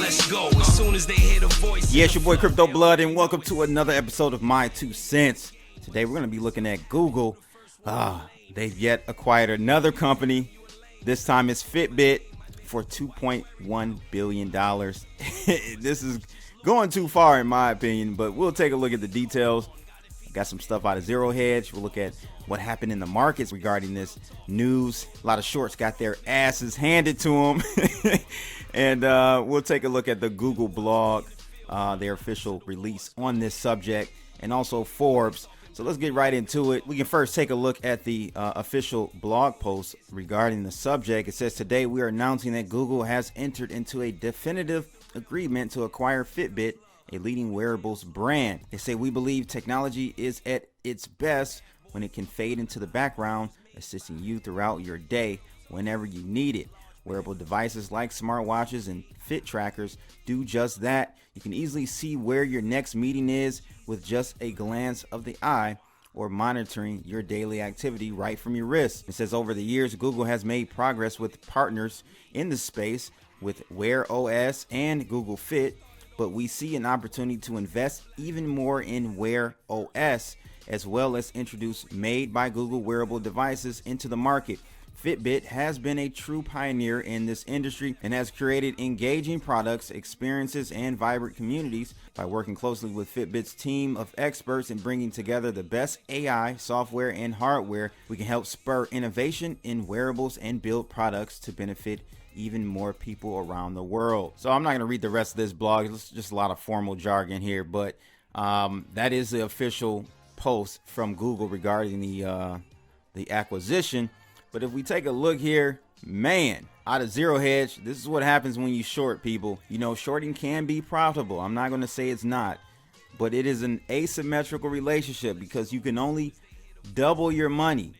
let's go. As soon as they hear the voice. Yeah, it's your boy Crypto Blood, and welcome to another episode of My 2 Cents. Today we're going to be looking at Google. They've yet acquired another company. This time it's Fitbit for $2.1 billion. This is going too far in my opinion, but we'll take a look at the details. Got some stuff out of Zero Hedge. We'll look at what happened in the markets regarding this news. A lot of shorts got their asses handed to them. And we'll take a look at the Google blog, their official release on this subject, and also Forbes. So let's get right into it. We can first take a look at the official blog post regarding the subject. It says, today we are announcing that Google has entered into a definitive agreement to acquire Fitbit, a leading wearables brand. They say, we believe technology is at its best when it can fade into the background, assisting you throughout your day whenever you need it. Wearable devices like smartwatches and fit trackers do just that. You can easily see where your next meeting is with just a glance of the eye, or monitoring your daily activity right from your wrist. It says, over the years, Google has made progress with partners in the space with Wear OS and Google Fit, but we see an opportunity to invest even more in Wear OS, as well as introduce made by Google wearable devices into the market. Fitbit has been a true pioneer in this industry and has created engaging products, experiences, and vibrant communities. By working closely with Fitbit's team of experts and bringing together the best AI, software, and hardware, we can help spur innovation in wearables and build products to benefit even more people around the world. So I'm not going to read the rest of this blog. It's just a lot of formal jargon here, but that is the official post from Google regarding the acquisition. But if we take a look here, man, out of Zero Hedge, this is what happens when you short, people. You know, shorting can be profitable. I'm not going to say it's not, but it is an asymmetrical relationship because you can only double your money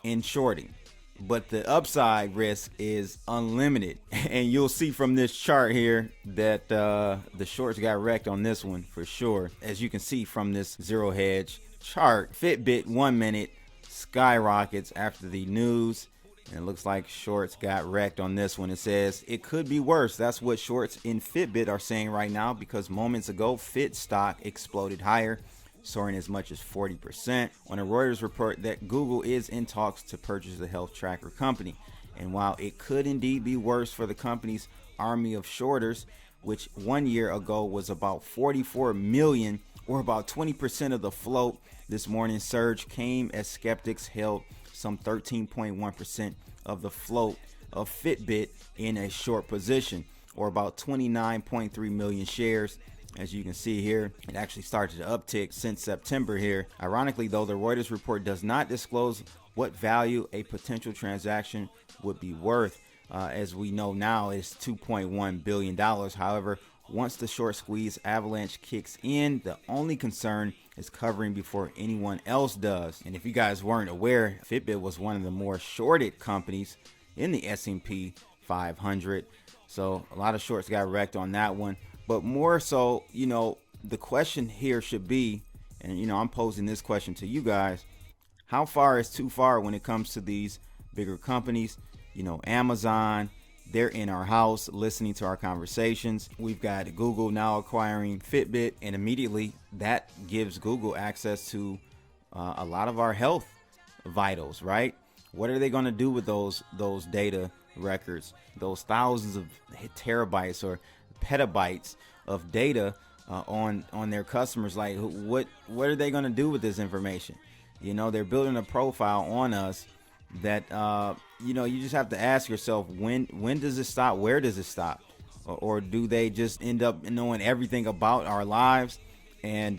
in shorting, but the upside risk is unlimited. And you'll see from this chart here that the shorts got wrecked on this one for sure. As you can see from this Zero Hedge chart, Fitbit 1 minute skyrockets after the news, and it looks like shorts got wrecked on this one. It says it could be worse. That's what shorts in Fitbit are saying right now, because moments ago Fit stock exploded higher, soaring as much as 40% on a Reuters report that Google is in talks to purchase the health tracker company. And while it could indeed be worse for the company's army of shorters, which 1 year ago was about 44 million, or about 20% of the float, this morning's surge came as skeptics held some 13.1% of the float of Fitbit in a short position, or about 29.3 million shares. As you can see here, it actually started to uptick since September here. Ironically, though, the Reuters report does not disclose what value a potential transaction would be worth. As we know now, it's $2.1 billion. However, once the short squeeze avalanche kicks in, the only concern is covering before anyone else does. And if you guys weren't aware, Fitbit was one of the more shorted companies in the S&P 500. So a lot of shorts got wrecked on that one. But more so, you know, the question here should be, and you know, I'm posing this question to you guys, how far is too far when it comes to these bigger companies? You know, Amazon, they're in our house listening to our conversations. We've got Google now acquiring Fitbit, and immediately that gives Google access to a lot of our health vitals, right? What are they going to do with those data records, those thousands of terabytes or petabytes of data on their customers? Like, what are they going to do with this information? You know, they're building a profile on us that you know, you just have to ask yourself, when does it stop? Where does it stop? Or do they just end up knowing everything about our lives, and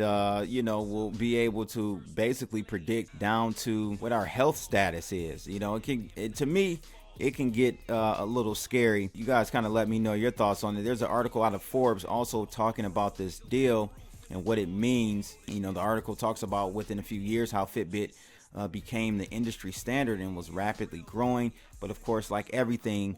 you know, we'll be able to basically predict down to what our health status is? You know, to me it can get a little scary. You guys kind of let me know your thoughts on it. There's an article out of Forbes also talking about this deal and what it means. You know, the article talks about within a few years how Fitbit became the industry standard and was rapidly growing. But of course, like everything,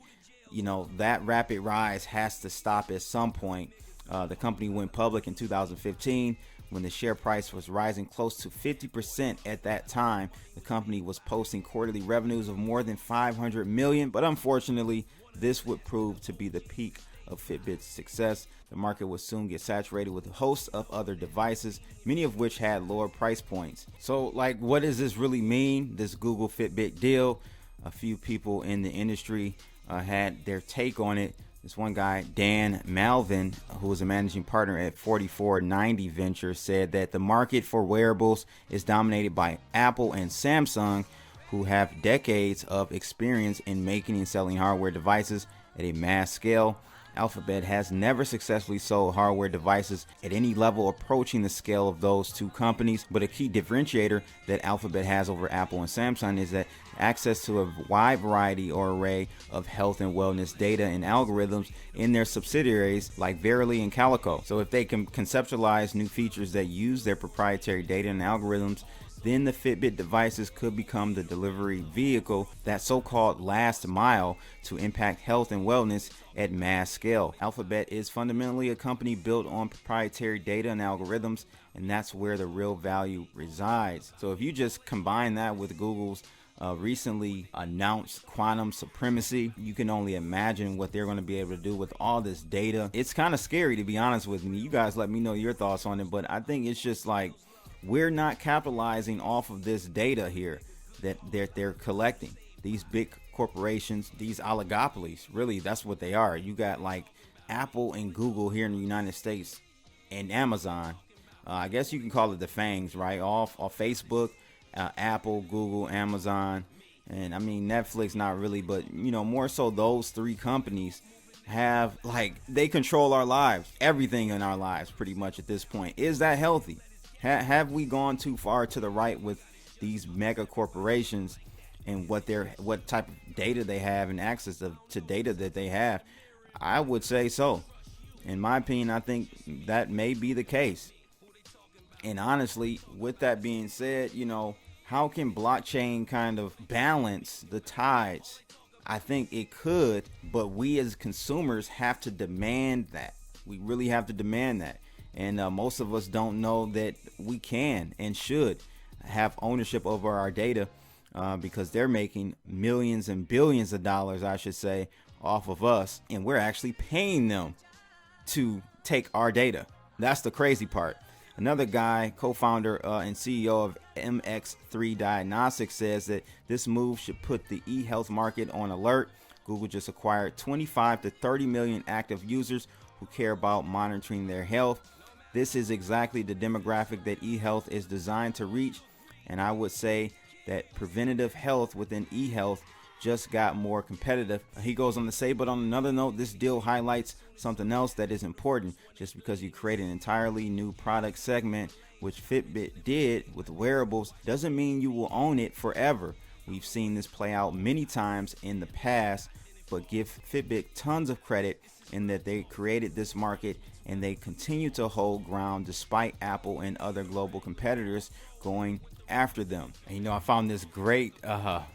you know, that rapid rise has to stop at some point. The company went public in 2015 when the share price was rising close to 50% at that time. The company was posting quarterly revenues of more than 500 million, but unfortunately, this would prove to be the peak of Fitbit's success, the market would soon get saturated with a host of other devices, many of which had lower price points. So, like, what does this really mean, this Google Fitbit deal? A few people in the industry had their take on it. This one guy, Dan Malvin, who is a managing partner at 4490 Ventures, said that the market for wearables is dominated by Apple and Samsung, who have decades of experience in making and selling hardware devices at a mass scale. Alphabet has never successfully sold hardware devices at any level approaching the scale of those two companies, but a key differentiator that Alphabet has over Apple and Samsung is that access to a wide variety or array of health and wellness data and algorithms in their subsidiaries like Verily and Calico. So if they can conceptualize new features that use their proprietary data and algorithms, then the Fitbit devices could become the delivery vehicle, that so-called last mile, to impact health and wellness at mass scale. Alphabet is fundamentally a company built on proprietary data and algorithms, and that's where the real value resides. So if you just combine that with Google's recently announced quantum supremacy, you can only imagine what they're going to be able to do with all this data. It's kind of scary, to be honest with me. You guys let me know your thoughts on it, but I think it's just like, we're not capitalizing off of this data here that they're collecting. These big corporations, these oligopolies, really, that's what they are. You got like Apple and Google here in the United States, and Amazon. I guess you can call it the FANGs, right? Off Facebook, Apple, Google, Amazon, and I mean Netflix, not really, but you know, more so those three companies have, like, they control our lives, everything in our lives pretty much at this point. Is that healthy? Have we gone too far to the right with these mega corporations and what type of data they have and access to data that they have? I would say so. In my opinion, I think that may be the case. And honestly, with that being said, you know, how can blockchain kind of balance the tides? I think it could, but we as consumers have to demand that. We really have to demand that. And most of us don't know that we can and should have ownership over our data because they're making millions and billions of dollars, I should say, off of us. And we're actually paying them to take our data. That's the crazy part. Another guy, co-founder and CEO of MX3 Diagnostics, says that this move should put the e-health market on alert. Google just acquired 25 to 30 million active users who care about monitoring their health. This is exactly the demographic that eHealth is designed to reach, and I would say that preventative health within eHealth just got more competitive. He goes on to say, but on another note, this deal highlights something else that is important. Just because you create an entirely new product segment, which Fitbit did with wearables, doesn't mean you will own it forever. We've seen this play out many times in the past, but give Fitbit tons of credit in that they created this market and they continue to hold ground despite Apple and other global competitors going after them. And, you know, I found this great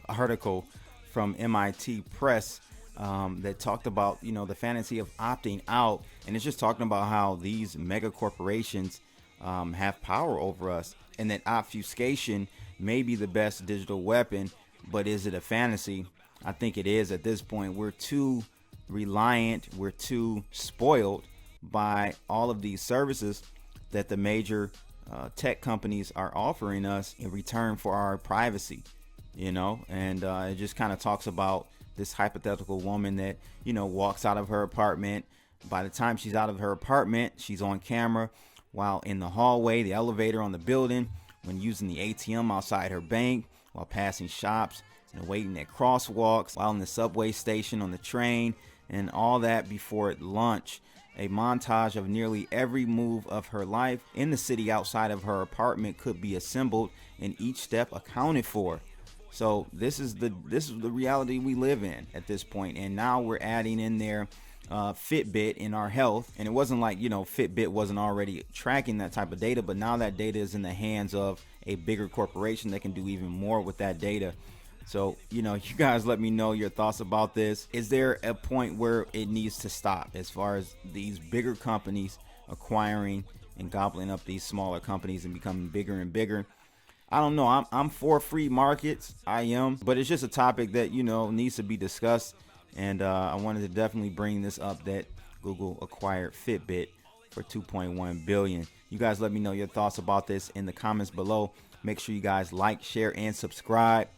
article from MIT Press that talked about, you know, the fantasy of opting out. And it's just talking about how these mega corporations have power over us, and that obfuscation may be the best digital weapon. But is it a fantasy? I think it is at this point. We're too reliant, we're too spoiled by all of these services that the major tech companies are offering us in return for our privacy, you know. And it just kind of talks about this hypothetical woman that, you know, walks out of her apartment. By the time she's out of her apartment, she's on camera while in the hallway, the elevator, on the building, when using the ATM outside her bank, while passing shops and waiting at crosswalks, while in the subway station, on the train, and all that before lunch. A montage of nearly every move of her life in the city outside of her apartment could be assembled and each step accounted for. So this is the reality we live in at this point. And now we're adding in there Fitbit in our health. And it wasn't like, you know, Fitbit wasn't already tracking that type of data, but now that data is in the hands of a bigger corporation that can do even more with that data. So, you know, you guys let me know your thoughts about this. Is there a point where it needs to stop as far as these bigger companies acquiring and gobbling up these smaller companies and becoming bigger and bigger? I don't know. I'm for free markets. I am. But it's just a topic that, you know, needs to be discussed. And I wanted to definitely bring this up, that Google acquired Fitbit for 2.1 billion. You guys let me know your thoughts about this in the comments below. Make sure you guys like, share, and subscribe,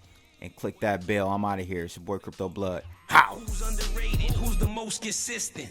and click that bell. I'm out of here. It's your boy Crypto Blood. How? Who's underrated? Who's the most consistent?